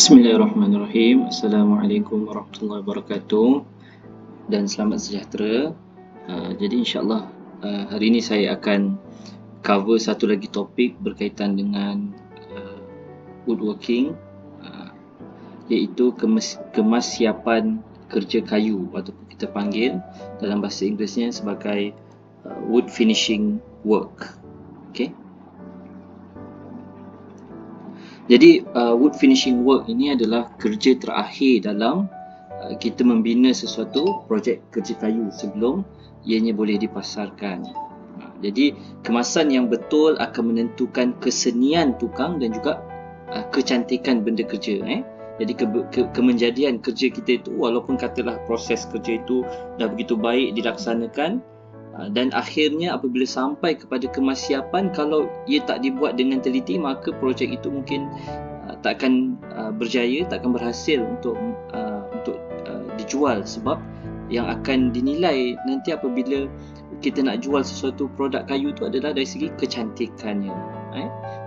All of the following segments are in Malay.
Bismillahirrahmanirrahim. Assalamualaikum warahmatullahi wabarakatuh dan selamat sejahtera. Jadi insyaAllah hari ini saya akan cover satu lagi topik berkaitan dengan woodworking, iaitu kemassiapan kerja kayu ataupun kita panggil dalam bahasa Inggerisnya sebagai wood finishing work. Okay. Jadi wood finishing work ini adalah kerja terakhir dalam kita membina sesuatu projek kerja kayu sebelum ianya boleh dipasarkan. Jadi kemasan yang betul akan menentukan kesenian tukang dan juga kecantikan benda kerja. Jadi kemenjadian kerja kita itu, walaupun katalah proses kerja itu dah begitu baik dilaksanakan, dan akhirnya apabila sampai kepada kemassiapan, kalau ia tak dibuat dengan teliti, maka projek itu mungkin tak akan berjaya, tak akan berhasil untuk dijual, sebab yang akan dinilai nanti apabila kita nak jual sesuatu produk kayu itu adalah dari segi kecantikannya.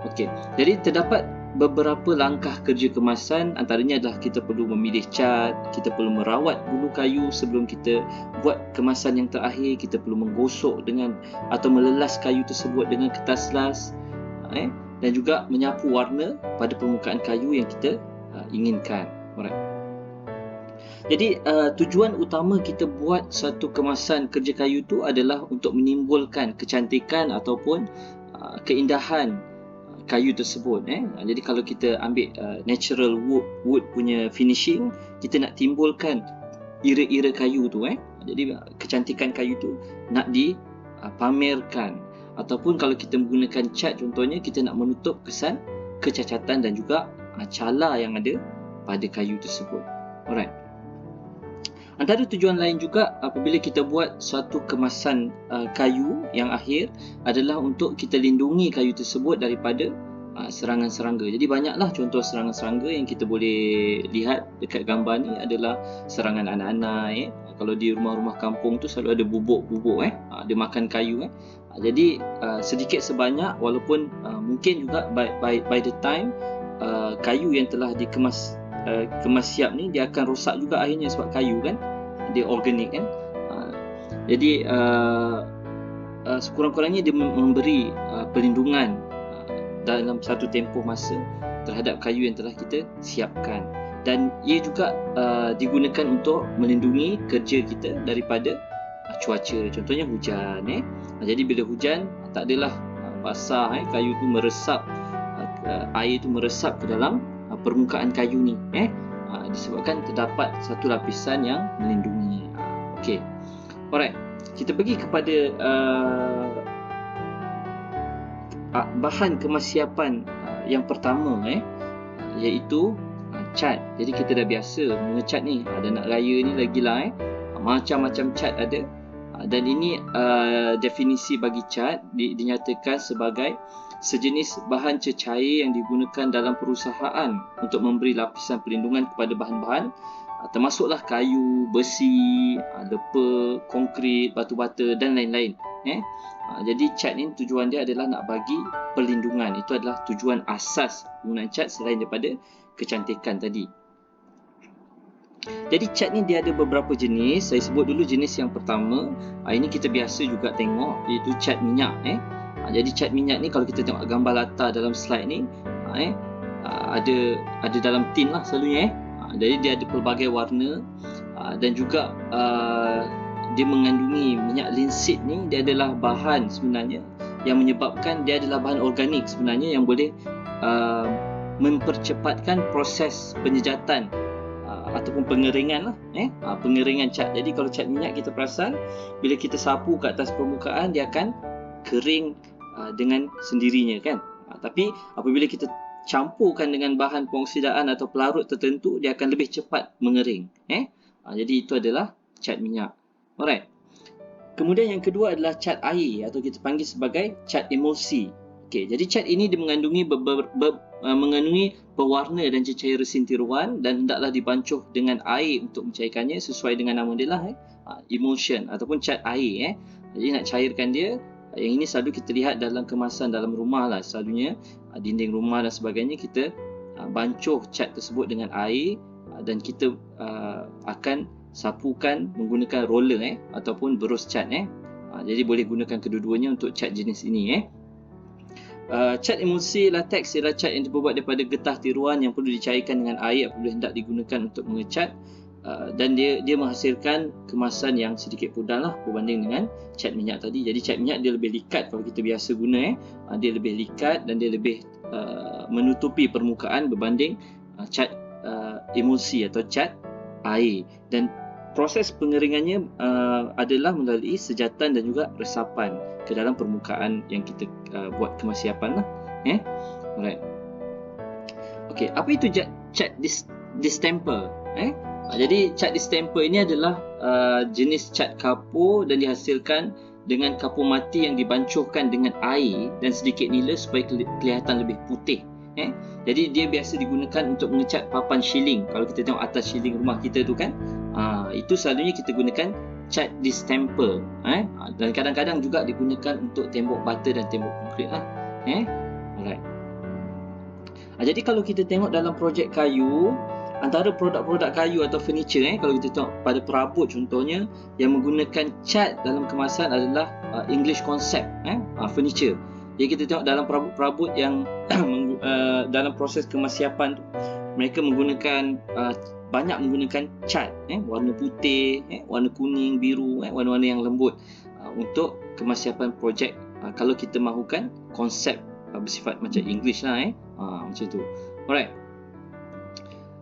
Okey. Jadi terdapat beberapa langkah kerja kemasan, antaranya adalah kita perlu memilih cat, kita perlu merawat bulu kayu sebelum kita buat kemasan yang terakhir, kita perlu menggosok dengan atau melelas kayu tersebut dengan kertas las, dan juga menyapu warna pada permukaan kayu yang kita inginkan. Alright. Jadi tujuan utama kita buat satu kemasan kerja kayu itu adalah untuk menimbulkan kecantikan ataupun keindahan kayu tersebut. Jadi kalau kita ambil natural wood punya finishing, kita nak timbulkan ira-ira kayu tu. Jadi kecantikan kayu tu nak dipamerkan. Ataupun kalau kita menggunakan cat contohnya, kita nak menutup kesan kecacatan dan juga cala yang ada pada kayu tersebut. Alright. Antara tujuan lain juga apabila kita buat suatu kemasan kayu yang akhir adalah untuk kita lindungi kayu tersebut daripada serangan serangga. Jadi banyaklah contoh serangan serangga yang kita boleh lihat dekat gambar ni adalah serangan anak-anak. Kalau di rumah-rumah kampung tu selalu ada bubuk-bubuk dia makan kayu. Jadi sedikit sebanyak, walaupun mungkin juga by the time kayu yang telah dikemas siap ni, dia akan rosak juga akhirnya sebab kayu kan, dia organik kan. Jadi sekurang-kurangnya dia memberi perlindungan dalam satu tempoh masa terhadap kayu yang telah kita siapkan, dan ia juga digunakan untuk melindungi kerja kita daripada cuaca, contohnya hujan. Jadi bila hujan tak adalah basah, kayu tu meresap, air tu meresap ke dalam permukaan kayu ni, disebabkan terdapat satu lapisan yang melindungi. Okey. Alright. Kita pergi kepada bahan kemassiapan yang pertama, iaitu cat. Jadi kita dah biasa mengecat ni, ada nak raya ni lagilah, macam-macam cat ada. Dan ini definisi bagi cat dinyatakan sebagai sejenis bahan cecair yang digunakan dalam perusahaan untuk memberi lapisan perlindungan kepada bahan-bahan termasuklah kayu, besi, lepa, konkrit, batu bata dan lain-lain. Jadi cat ni tujuan dia adalah nak bagi perlindungan. Itu adalah tujuan asas penggunaan cat selain daripada kecantikan tadi. Jadi cat ni dia ada beberapa jenis. Saya sebut dulu jenis yang pertama. Ini kita biasa juga tengok, iaitu cat minyak. Jadi cat minyak ni kalau kita tengok gambar latar dalam slide ni, ada dalam tin lah selalunya. Jadi dia ada pelbagai warna, dan juga dia mengandungi minyak linseed ni. Dia adalah bahan sebenarnya yang menyebabkan dia adalah bahan organik sebenarnya yang boleh mempercepatkan proses penyejatan ataupun pengeringan lah, pengeringan cat. Jadi kalau cat minyak kita perasan, bila kita sapu ke atas permukaan, dia akan kering dengan sendirinya kan. Tapi apabila kita campurkan dengan bahan pengoksidaan atau pelarut tertentu, dia akan lebih cepat mengering. Jadi itu adalah cat minyak. Alright. Kemudian yang kedua adalah cat air atau kita panggil sebagai cat emulsi. Okey, jadi cat ini dia mengandungi pewarna dan cecair resin tiruan dan hendaklah dibancuh dengan air untuk mencairkannya sesuai dengan nama dia lah, emulsion ataupun cat air. Jadi nak cairkan dia, yang ini selalu kita lihat dalam kemasan dalam rumah lah, selalunya dinding rumah dan sebagainya kita bancuh cat tersebut dengan air dan kita akan sapukan menggunakan roller ataupun berus cat. Jadi boleh gunakan kedua-duanya untuk cat jenis ini. Cat emulsi latex ialah cat yang dibuat daripada getah tiruan yang perlu dicairkan dengan air apabila hendak digunakan untuk mengecat, dan dia menghasilkan kemasan yang sedikit pudar lah berbanding dengan cat minyak tadi. Jadi cat minyak dia lebih likat kalau kita biasa guna. Dia lebih likat dan dia lebih menutupi permukaan berbanding cat emulsi atau cat air. Dan proses pengeringannya adalah melalui sejatan dan juga resapan ke dalam permukaan yang kita buat kemasiapan lah. Alright. Okey, apa itu cat distemper? Jadi cat distemper ini adalah jenis cat kapur dan dihasilkan dengan kapur mati yang dibancuhkan dengan air dan sedikit nila supaya kelihatan lebih putih. Jadi dia biasa digunakan untuk mengecat papan shilling. Kalau kita tengok atas shilling rumah kita tu kan, itu selalunya kita gunakan cat distemper. Dan kadang-kadang juga digunakan untuk tembok bata dan tembok konkrit lah. Alright. Jadi kalau kita tengok dalam projek kayu, antara produk-produk kayu atau furniture, kalau kita tengok pada perabot contohnya yang menggunakan cat dalam kemasan adalah English concept furniture. Jadi kita tengok dalam perabot-perabot yang dalam proses kemasiapan tu, mereka menggunakan banyak menggunakan cat warna putih, warna kuning, biru, warna-warna yang lembut untuk kemasiapan projek kalau kita mahukan konsep bersifat macam English lah macam tu. Alright.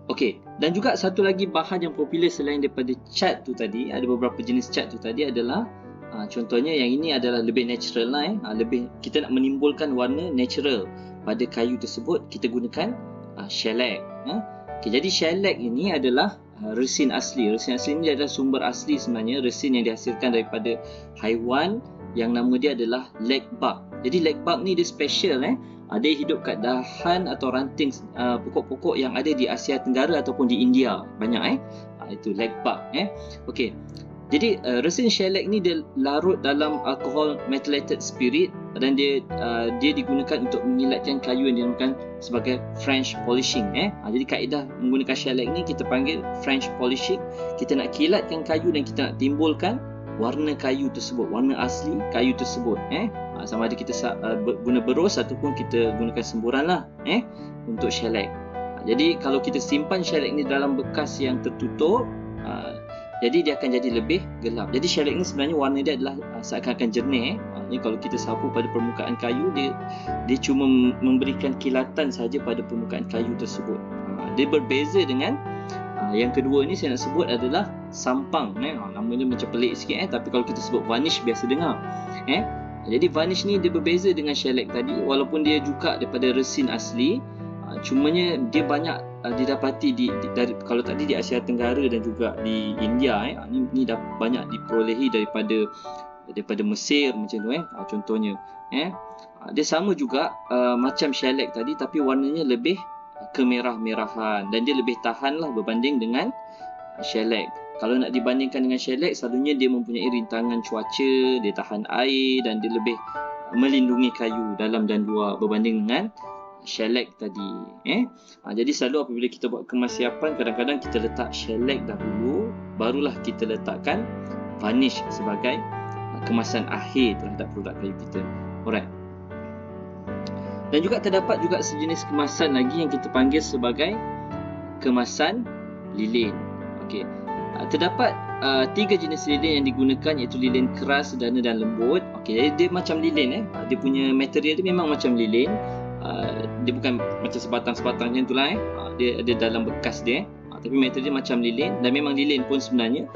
Okey, dan juga satu lagi bahan yang popular selain daripada cat tu tadi, ada beberapa jenis cat tu tadi adalah contohnya yang ini adalah lebih natural lah. Lebih kita nak menimbulkan warna natural pada kayu tersebut, kita gunakan shellac. Okay, jadi shellac ini adalah resin asli. Resin asli ini adalah sumber asli sebenarnya, resin yang dihasilkan daripada haiwan yang nama dia adalah lagbark. Jadi lagbark ni dia special. Dia hidup kat dahan atau ranting pokok-pokok yang ada di Asia Tenggara ataupun di India. Banyak itu lagbark. Okey. Jadi resin shellac ni dia larut dalam alkohol methylated spirit dan dia digunakan untuk mengilatkan kayu yang dinamakan sebagai French polishing. Jadi kaedah menggunakan shellac ni kita panggil French polishing. Kita nak kilatkan kayu dan kita nak timbulkan warna kayu tersebut, warna asli kayu tersebut. Sama ada kita guna berus ataupun kita gunakan semburan lah untuk shellac. Jadi kalau kita simpan shellac ni dalam bekas yang tertutup, jadi dia akan jadi lebih gelap. Jadi shellac ni sebenarnya warna dia adalah seakan-akan jernih. Ini kalau kita sapu pada permukaan kayu, dia cuma memberikan kilatan saja pada permukaan kayu tersebut. Dia berbeza dengan yang kedua ni saya nak sebut adalah sampang. Namanya macam pelik sikit tapi kalau kita sebut varnish biasa dengar. Jadi varnish ni dia berbeza dengan shellac tadi, walaupun dia juga daripada resin asli. Cumanya dia banyak didapati dari, kalau tadi di Asia Tenggara dan juga di India. Ni dah banyak diperolehi daripada Mesir macam tu contohnya. Dia sama juga macam shellac tadi, tapi warnanya lebih kemerah-merahan dan dia lebih tahan lah berbanding dengan shellac. Kalau nak dibandingkan dengan shellac, selalunya dia mempunyai rintangan cuaca, dia tahan air dan dia lebih melindungi kayu dalam dan luar berbanding dengan shellac tadi. Jadi selalu apabila kita buat kemasiapan, kadang-kadang kita letak shellac dahulu, barulah kita letakkan varnish sebagai kemasan akhir terhadap produk kayu kita. Alright. Dan juga terdapat juga sejenis kemasan lagi yang kita panggil sebagai kemasan lilin. Okey. Terdapat 3 jenis lilin yang digunakan, iaitu lilin keras, sedana dan lembut. Okey, jadi dia macam lilin dia punya material dia memang macam lilin. Dia bukan macam sebatang-sebatang macam itulah dia ada dalam bekas dia. Tapi material dia macam lilin dan memang lilin pun sebenarnya.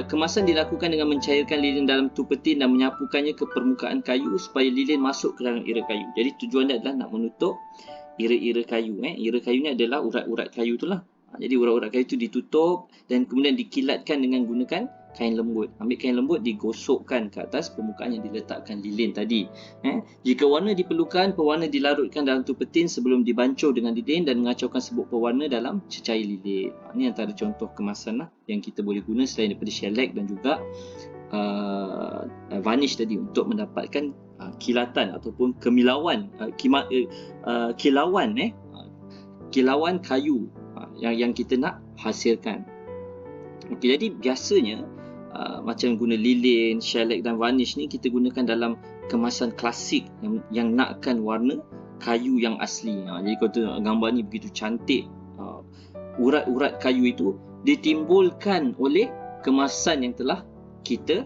Kemasan dilakukan dengan mencairkan lilin dalam tupetin dan menyapukannya ke permukaan kayu supaya lilin masuk ke dalam ira kayu. Jadi tujuan dia adalah nak menutup ira-ira kayu. Ira kayu ni adalah urat-urat kayu tu lah. Jadi urat-urat kayu itu ditutup dan kemudian dikilatkan dengan gunakan kain lembut. Ambil kain lembut, digosokkan ke atas permukaan yang diletakkan lilin tadi. Jika warna diperlukan, pewarna dilarutkan dalam tupetin sebelum dibancuh dengan lilin dan mengacaukan serbuk pewarna dalam cecair lilin. Ini antara contoh kemasan lah yang kita boleh guna selain daripada shellac dan juga varnish tadi untuk mendapatkan kilatan ataupun kemilauan, kilauan kilauan kayu yang kita nak hasilkan. Okey, jadi biasanya macam guna lilin, shellac dan varnish ni kita gunakan dalam kemasan klasik yang nakkan warna kayu yang asli. Jadi kalau tengok gambar ni begitu cantik. Urat-urat kayu itu ditimbulkan oleh kemasan yang telah kita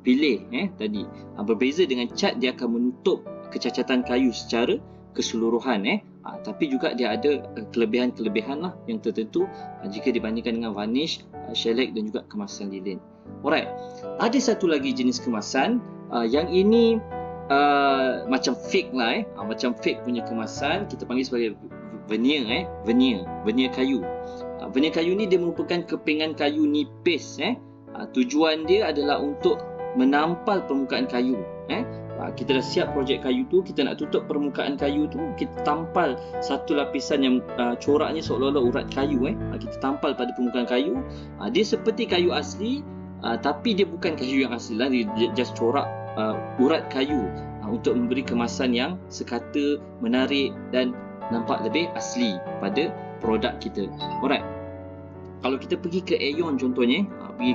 pilih tadi. Berbeza dengan cat, dia akan menutup kecacatan kayu secara keseluruhan. Tapi juga dia ada kelebihan-kelebihan lah yang tertentu jika dibandingkan dengan varnish, shellac dan juga kemasan lilin. Alright, ada satu lagi jenis kemasan yang ini macam fake lah. Macam fake punya kemasan, kita panggil sebagai veneer. Veneer kayu. Veneer kayu ni dia merupakan kepingan kayu nipis. Tujuan dia adalah untuk menampal permukaan kayu. Kita dah siap projek kayu tu, kita nak tutup permukaan kayu tu, kita tampal satu lapisan yang coraknya seolah-olah urat kayu. Kita tampal pada permukaan kayu. Dia seperti kayu asli, tapi dia bukan kayu yang asli lah. Dia just corak urat kayu untuk memberi kemasan yang sekata, menarik dan nampak lebih asli pada produk kita. Alright. Kalau kita pergi ke Aeon contohnya, pergi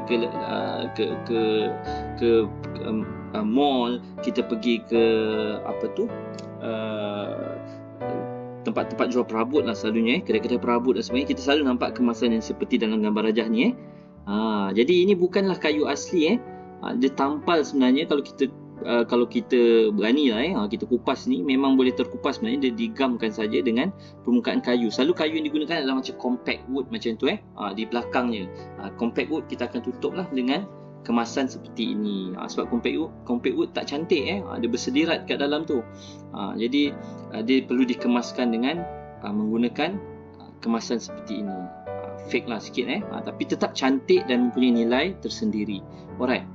ke mall, kita pergi ke tempat-tempat jual perabot lah selalunya, kedai-kedai perabot dan sebagainya, kita selalu nampak kemasan yang seperti dalam gambar rajah ni. Jadi ini bukanlah kayu asli. Dia tampal sebenarnya. Kalau kita berani lah, kita kupas ni, memang boleh terkupas sebenarnya. Dia digamkan saja dengan permukaan kayu. Selalu kayu yang digunakan adalah macam compact wood macam tu. Di belakangnya compact wood kita akan tutup lah dengan kemasan seperti ini. Sebab compact wood tak cantik. Dia bersedirat kat dalam tu. Jadi dia perlu dikemaskan dengan menggunakan kemasan seperti ini. Fake lah sikit tapi tetap cantik dan mempunyai nilai tersendiri. Alright.